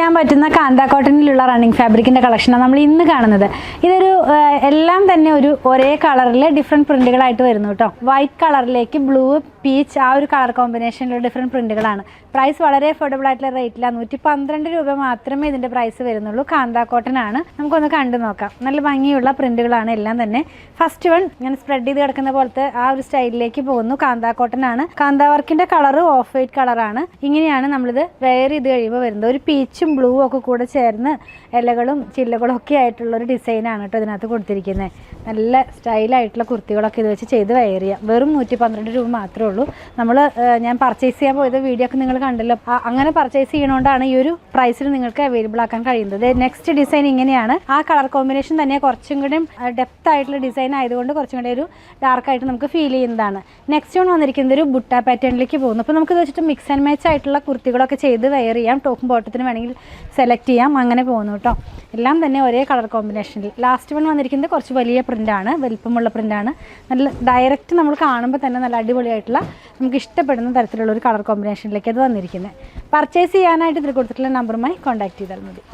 ചെയ്യാൻ പറ്റുന്ന കാന്ത കോട്ടണിലുള്ള റണ്ണിങ് ഫാബ്രിക്കിൻ്റെ കളക്ഷനാണ് നമ്മൾ ഇന്ന് കാണുന്നത്. ഇതൊരു എല്ലാം തന്നെ ഒരേ കളറിൽ ഡിഫറെൻറ്റ് പ്രിൻറ്റുകളായിട്ട് വരുന്നു കേട്ടോ. വൈറ്റ് കളറിലേക്ക് ബ്ലൂ, പീച്ച് ആ ഒരു കളർ കോമ്പിനേഷനിലുള്ള ഡിഫറെൻറ്റ് പ്രിൻറ്റുകളാണ്. പ്രൈസ് വളരെ അഫോർഡബിൾ ആയിട്ടുള്ള റേറ്റിലാണ്. 112 രൂപ മാത്രമേ ഇതിൻ്റെ പ്രൈസ് വരുന്നുള്ളൂ. കാന്ത കോട്ടൺ ആണ്. നമുക്കൊന്ന് കണ്ടു നോക്കാം. നല്ല ഭംഗിയുള്ള പ്രിൻറ്റുകളാണ് എല്ലാം തന്നെ. ഫസ്റ്റ് വൺ ഇങ്ങനെ സ്പ്രെഡ് ചെയ്ത് കിടക്കുന്ന പോലത്തെ ആ ഒരു സ്റ്റൈലിലേക്ക് പോകുന്നു. കാന്ത കോട്ടൺ ആണ്. കാന്ത വർക്കിൻ്റെ കളർ ഓഫ് വൈറ്റ് കളറാണ്. ഇങ്ങനെയാണ് നമ്മളിത് വെയർ ചെയ്ത് കഴിയുമ്പോൾ വരുന്നത്. ഒരു പീച്ചും ബ്ലൂ ഒക്കെ കൂടെ ചേർന്ന് ഇലകളും ചില്ലകളും ഒക്കെ ആയിട്ടുള്ളൊരു ഡിസൈനാണ് കേട്ടോ ഇതിനകത്ത് കൊടുത്തിരിക്കുന്നത്. നല്ല സ്റ്റൈലായിട്ടുള്ള കുർത്തികളൊക്കെ ഇത് വെച്ച് ചെയ്ത് വെയർ ചെയ്യാം. വെറും 112 രൂപ മാത്രമേ ഉള്ളൂ. ഞാൻ പർച്ചേസ് ചെയ്യാൻ പോയത് വീഡിയോ ഒക്കെ നിങ്ങൾ കണ്ടല്ലോ. അങ്ങനെ പർച്ചേസ് ചെയ്യണോണ്ടാണ് ഈ ഒരു പ്രൈസിൽ നിങ്ങൾക്ക് അവൈലബിൾ ആക്കാൻ കഴിയുന്നത്. നെക്സ്റ്റ് ഡിസൈൻ ഇങ്ങനെയാണ്. ആ കളർ കോമ്പിനേഷൻ തന്നെ കുറച്ചും കൂടി ഡെപ്ത് ആയിട്ടുള്ള ഡിസൈൻ ആയതുകൊണ്ട് കുറച്ചും കൂടി ഒരു ഡാർക്കായിട്ട് നമുക്ക് ഫീൽ ചെയ്യുന്നതാണ്. നെക്സ്റ്റ് വൺ വന്നിരിക്കുന്നത് ഒരു ബുട്ട പാറ്റേണിലേക്ക് പോകുന്നു. അപ്പോൾ നമുക്കിത് വെച്ചിട്ട് മിക്സ് ആൻഡ് മാച്ച് ആയിട്ടുള്ള കുർത്തികളൊക്കെ ചെയ്ത് വെയർ ചെയ്യാം. ടോപ്പും ബോട്ടത്തിന് വേണമെങ്കിൽ സെലക്ട് ചെയ്യാം. അങ്ങനെ പോകുന്നു കേട്ടോ. എല്ലാം തന്നെ ഒരേ കളർ കോമ്പിനേഷനിൽ. ലാസ്റ്റ് വൺ വന്നിരിക്കുന്നത് കുറച്ച് വലിയ പ്രിൻ്റാണ്, വലിപ്പമുള്ള പ്രിൻ്റാണ്. നല്ല ഡയറക്റ്റ് നമ്മൾ കാണുമ്പോൾ തന്നെ നല്ല അടിപൊളിയായിട്ടുള്ള നമുക്ക് ഇഷ്ടപ്പെടുന്ന തരത്തിലുള്ള ഒരു കളർ കോമ്പിനേഷനിലേക്ക് അത് വന്നിരിക്കുന്നത്. പർച്ചേസ് ചെയ്യാനായിട്ട് ഇതിൽ കൊടുത്തിട്ടുള്ള നമ്പറുമായി കോൺടാക്ട് ചെയ്താൽ മതി.